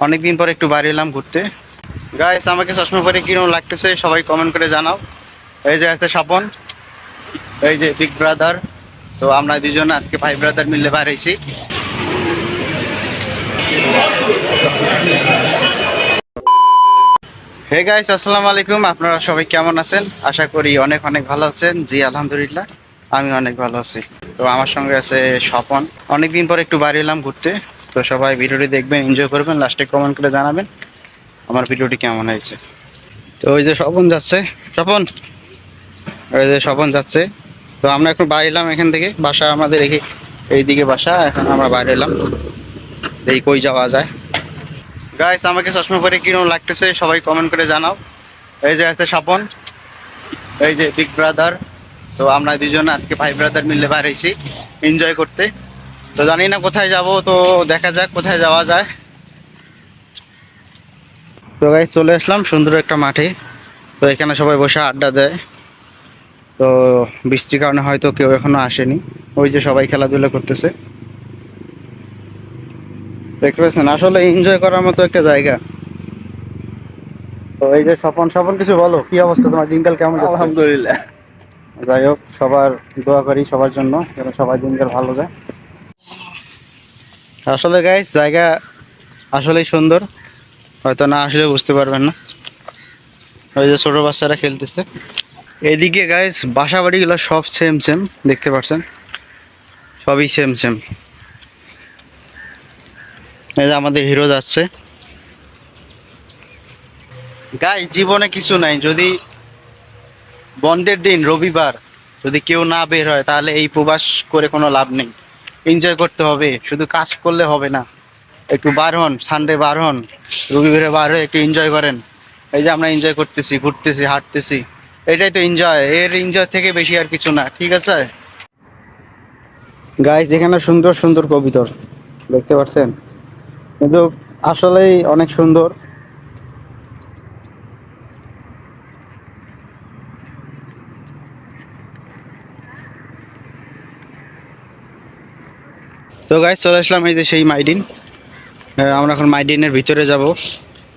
অনেকদিন পর একটু বাইরে এলাম ঘুরতে। গাইস, আমাকে চশমা পরে কিরকম লাগতেছে সবাই কমেন্ট করে জানাও। এই যে আছে স্বপন, এই যে বিগ ব্রাদার। তো আমরা দুজন আজকে ভাই ব্রাদার মিলে বাড়াইছি। হে গাইস, আসসালামু আলাইকুম। আপনারা সবাই কেমন আছেন? আশা করি অনেক অনেক ভালো আছেন। জি আলহামদুলিল্লাহ, আমি অনেক ভালো আছি। তো আমার সঙ্গে আছে স্বপন। অনেকদিন পর একটু বাইরে এলাম ঘুরতে। তো সবাই ভিডিওটি দেখবেন, এনজয় করবেন, লাস্টে কমেন্ট করে জানাবেন আমার ভিডিওটি কেমন হয়েছে। তো ওই যে স্বপন যাচ্ছে, স্বপন, ওই যে স্বপন যাচ্ছে। তো আমরা এখন বাইরে এলাম এখান থেকে, বাসা আমাদের এইদিকে বাসা। এখন আমরা বাইরে এলাম, এই কই যাওয়া যায়। গাইস, আমাকে চশমা পরে কিরকম লাগতেছে সবাই কমেন্ট করে জানাও। এই যে আছে স্বপন, এই যে বিগ ব্রাদার। তো আমরা দুজন আজকে ভাই ব্রাদার মিলে বাড়াইছি এনজয় করতে। তো জানি না কোথায় যাব, তো দেখা যাক কোথায় যাওয়া যায়। তো গাইস, চলে আসলাম সুন্দর একটা মাঠে। তো এখানে সবাই বসে আড্ডা দেয়। তো বৃষ্টির কারণে হয়তো কেউ এখনো আসেনি। ওই যে সবাই খেলাধুলা করতেছে, দেখতে পাচ্ছেন। আসলে এনজয় করার মতো একটা জায়গা। তো এই যে স্বপন, স্বপন কিছু বলো, কি অবস্থা তোমার, দিনকাল কেমন যাচ্ছে? আলহামদুলিল্লাহ। যাই হোক, সবার দোয়া করি সবার জন্য যেন সবার দিনকাল ভালো যায়। আসলে গাইস, জায়গা আসলেই সুন্দর, হয়তো না আসলে বুঝতে পারবেন না। ওই যে ছোট বাচ্চারা খেলতেছে। এদিকে গাইস বাসা বাড়িগুলো সব সেম সেম, দেখতে পাচ্ছেন, সবই সেম সেম। এই যে আমাদের হিরো যাচ্ছে। গাইস, জীবনে কিছু নাই, যদি বন্ধের দিন রবিবার যদি কেউ না বের হয় তাহলে এই প্রবাস করে কোনো লাভ নেই। এনজয় করতে হবে, শুধু কাজ করলে হবে না। একটু বার হন, সানডে বার হন, রবিবারে বার হয়ে একটু এনজয় করেন। এই যে আমরা এনজয় করতেছি, ঘুরতেছি, হাঁটতেছি, এটাই তো এনজয়। এর এনজয় থেকে বেশি আর কিছু না, ঠিক আছে গাইস? এখানে সুন্দর সুন্দর কবিতর দেখতে পাচ্ছেন, কিন্তু আসলেই অনেক সুন্দর। তো গাইস, চলে আসলাম এই যে সেই মাইডিন। আমরা এখন মাইডিনের ভিতরে যাব।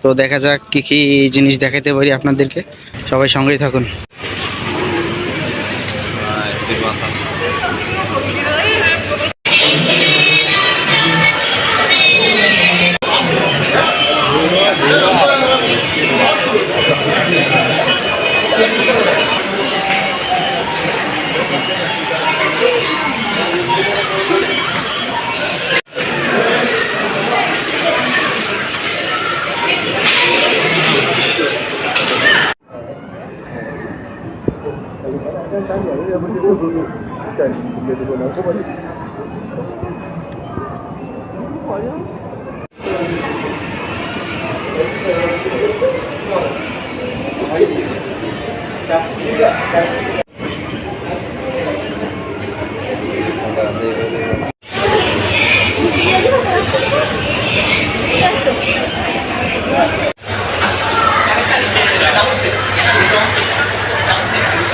তো দেখা যাক কি কি জিনিস দেখাতে পারি আপনাদেরকে। সবাই সঙ্গেই থাকুন।